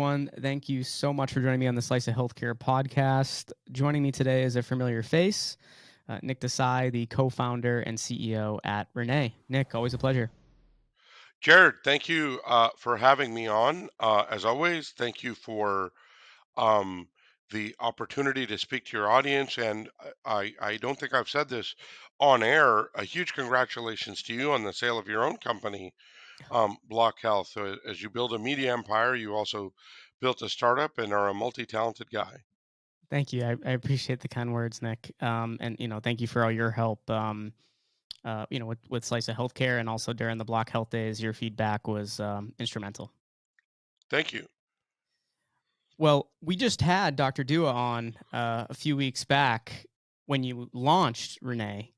everyone. Thank you so much for joining me on the Slice of Healthcare podcast. Joining me today is a familiar face, Nick Desai, the co-founder and CEO at Renee. Nick, always a pleasure. Jared, thank you for having me on. As always, thank you for um, the opportunity to speak to your audience. And I don't think I've said this on air. A huge congratulations to you on the sale of your own company, Block Health. As you build a media empire, you also built a startup and are a multi-talented guy. Thank you. I appreciate the kind words, Nick. And thank you for all your help. With Slice of Healthcare and also during the Block Health Days, your feedback was instrumental. Thank you. Well, we just had Dr. Dua on a few weeks back when you launched Renee,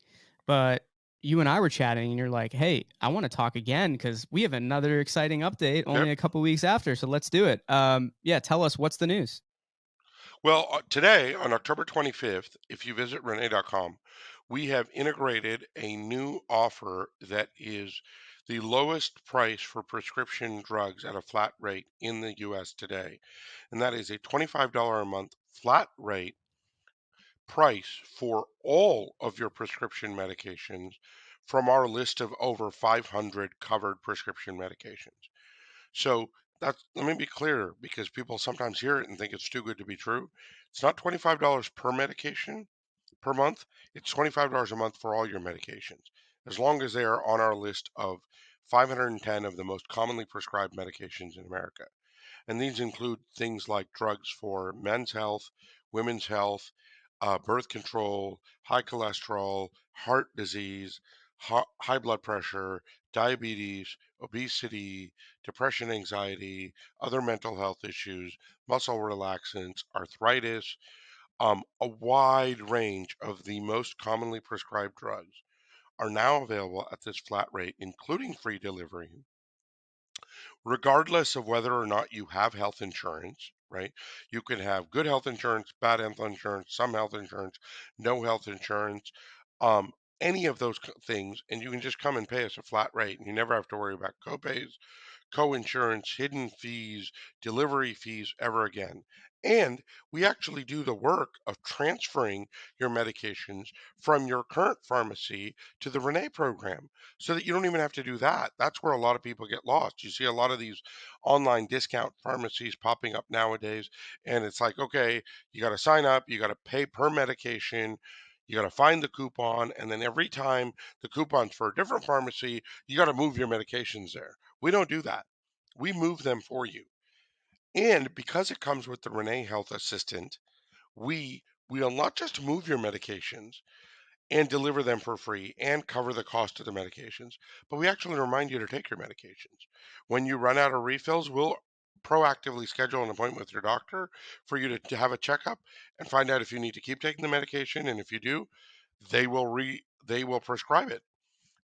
but you and I were chatting, and you're like, "Hey, I want to talk again because we have another exciting update Yep. only a couple weeks after. So let's do it." Yeah, tell us what's the news. Well, today on October 25th, if you visit Renee.com, we have integrated a new offer that is the lowest price for prescription drugs at a flat rate in the US today. And that is a $25 a month flat rate price for all of your prescription medications from our list of over 500 covered prescription medications. So let me be clear because people sometimes hear it and think it's too good to be true. It's not $25 per medication per month. It's $25 a month for all your medications, as long as they are on our list of 510 of the most commonly prescribed medications in America. And these include things like drugs for men's health, women's health, birth control, high cholesterol, heart disease, high blood pressure, diabetes, obesity, depression, anxiety, other mental health issues, muscle relaxants, arthritis, a wide range of the most commonly prescribed drugs are now available at this flat rate, including free delivery, regardless of whether or not you have health insurance, right? You can have good health insurance, bad health insurance, some health insurance, no health insurance, um, any of those things, and you can just come and pay us a flat rate, and you never have to worry about copays, co-insurance, hidden fees, delivery fees ever again. And we actually do the work of transferring your medications from your current pharmacy to the Renee program so that you don't even have to do that. That's where a lot of people get lost. You see a lot of these online discount pharmacies popping up nowadays, and it's like, okay, you got to sign up, you got to pay per medication. You got to find the coupon, and then every time the coupon's for a different pharmacy, you got to move your medications there. We don't do that. We move them for you. And because it comes with the Renee Health Assistant, we'll not just move your medications and deliver them for free and cover the cost of the medications, but we actually remind you to take your medications. When you run out of refills, we'll proactively schedule an appointment with your doctor for you to have a checkup and find out if you need to keep taking the medication. And if you do, they will prescribe it,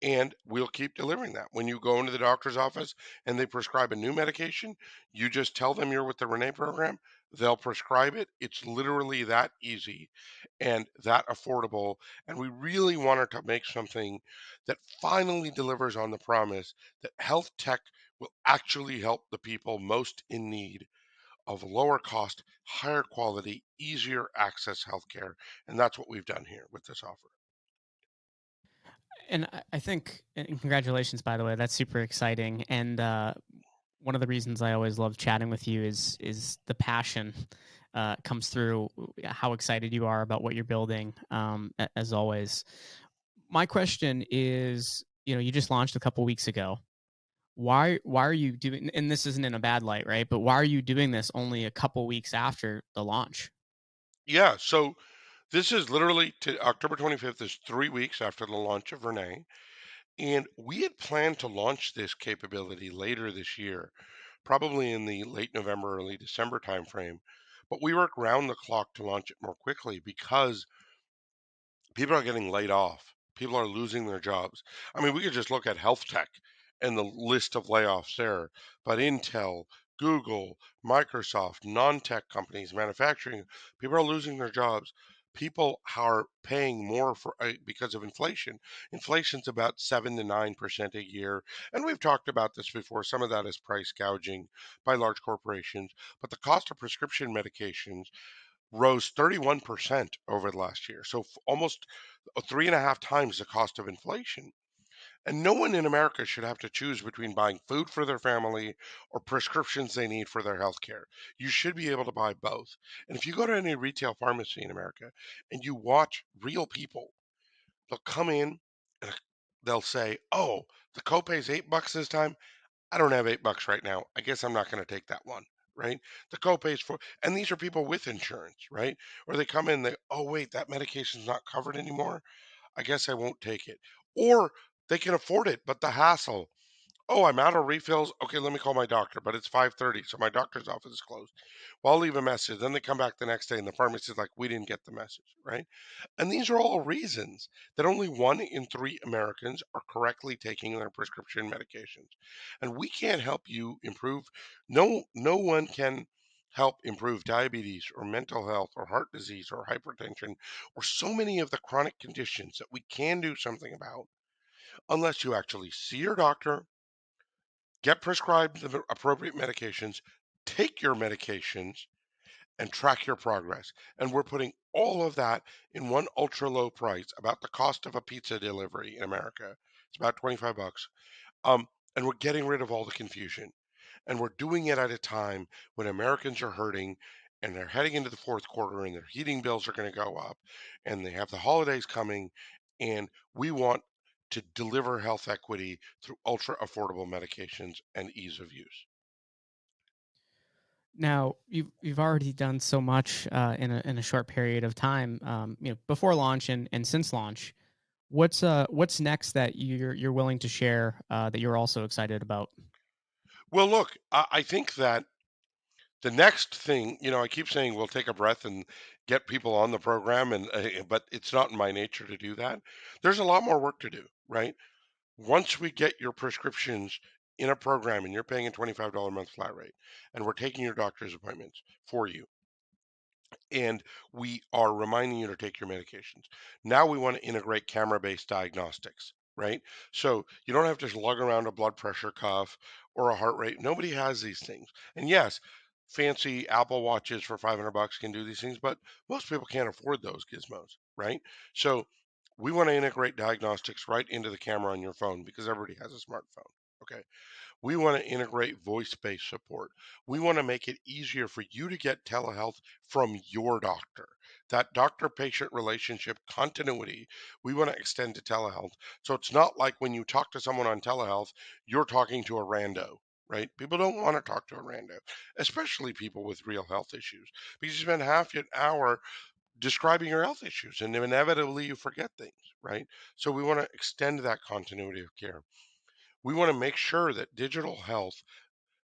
and we'll keep delivering that. When you go into the doctor's office and they prescribe a new medication, you just tell them you're with the Renee program. They'll prescribe it. It's literally that easy and that affordable. And we really wanted to make something that finally delivers on the promise that health tech will actually help the people most in need of lower cost, higher quality, easier access healthcare. And that's what we've done here with this offer. And I think, and congratulations, by the way, that's super exciting. And one of the reasons I always love chatting with you is the passion comes through, how excited you are about what you're building, as always. My question is, you just launched a couple weeks ago. Why are you doing, and this isn't in a bad light, right? But why are you doing this only a couple weeks after the launch? Yeah, so this is literally to October 25th is 3 weeks after the launch of Renee. And we had planned to launch this capability later this year, probably in the late November, early December timeframe. But we worked round the clock to launch it more quickly because people are getting laid off. People are losing their jobs. I mean, we could just look at health tech and the list of layoffs there. But Intel, Google, Microsoft, non tech companies, manufacturing, people are losing their jobs. people are paying more for because of inflation. Inflation's about 7 to 9% a year, and we've talked about this before. Some of that is price gouging by large corporations, but the cost of prescription medications rose 31% over the last year, so almost 3.5 times the cost of inflation. And no one in America should have to choose between buying food for their family or prescriptions they need for their health care. You should be able to buy both. And if you go to any retail pharmacy in America and you watch real people, they'll come in and they'll say, "Oh, the copay's $8 this time. I don't have $8 right now. I guess I'm not going to take that one." Right? The copay's for, and these are people with insurance, right? Or they come in, they, "Oh, wait, that medication's not covered anymore. I guess I won't take it." Or they can afford it, but the hassle. "Oh, I'm out of refills. Okay, let me call my doctor, but it's 5:30, so my doctor's office is closed. Well, I'll leave a message." Then they come back the next day and the pharmacist's like, "We didn't get the message," right? And these are all reasons that only 1 in 3 Americans are correctly taking their prescription medications. And we can't help you improve. No one can help improve diabetes or mental health or heart disease or hypertension or so many of the chronic conditions that we can do something about unless you actually see your doctor, get prescribed the appropriate medications, take your medications, and track your progress. And we're putting all of that in one ultra low price, about the cost of a pizza delivery in America. It's about 25 bucks. Um, and we're getting rid of all the confusion. And we're doing it at a time when Americans are hurting and they're heading into the fourth quarter and their heating bills are going to go up and they have the holidays coming. And we want to deliver health equity through ultra affordable medications and ease of use. Now, you've already done so much in a short period of time, before launch and since launch. What's next that you're willing to share that you're also excited about? Well, look, I think that the next thing, I keep saying we'll take a breath and get people on the program, and but it's not in my nature to do that. There's a lot more work to do, right? Once we get your prescriptions in a program and you're paying a $25 a month flat rate, and we're taking your doctor's appointments for you, and we are reminding you to take your medications. Now we want to integrate camera-based diagnostics, right? So you don't have to lug around a blood pressure cuff or a heart rate. Nobody has these things. And yes, fancy Apple watches for 500 bucks can do these things, but most people can't afford those gizmos, right? So we want to integrate diagnostics right into the camera on your phone because everybody has a smartphone. Okay. We want to integrate voice based support. We want to make it easier for you to get telehealth from your doctor. That doctor patient relationship continuity, we want to extend to telehealth. So it's not like when you talk to someone on telehealth, you're talking to a rando, right? People don't want to talk to a rando, especially people with real health issues, because you spend half an hour describing your health issues and inevitably you forget things, right? So we want to extend that continuity of care. We want to make sure that digital health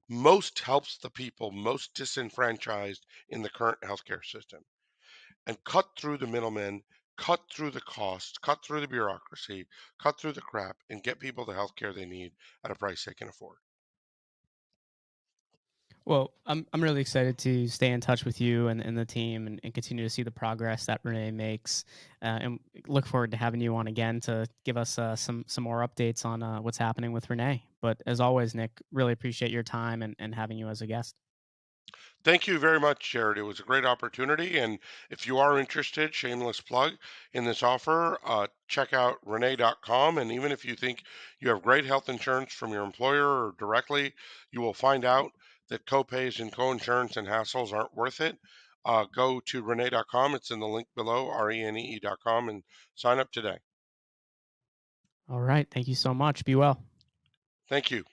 most helps the people most disenfranchised in the current healthcare system and cut through the middlemen, cut through the costs, cut through the bureaucracy, cut through the crap, and get people the healthcare they need at a price they can afford. Well, I'm really excited to stay in touch with you and the team and continue to see the progress that Renee makes, and look forward to having you on again to give us some more updates on what's happening with Renee. But as always, Nick, really appreciate your time and having you as a guest. Thank you very much, Jared. It was a great opportunity. And if you are interested, shameless plug in this offer, check out renee.com. And even if you think you have great health insurance from your employer or directly, you will find out that copays and coinsurance and hassles aren't worth it. Go to renee.com. It's in the link below, renee.com, and sign up today. All right, thank you so much. Be well. Thank you.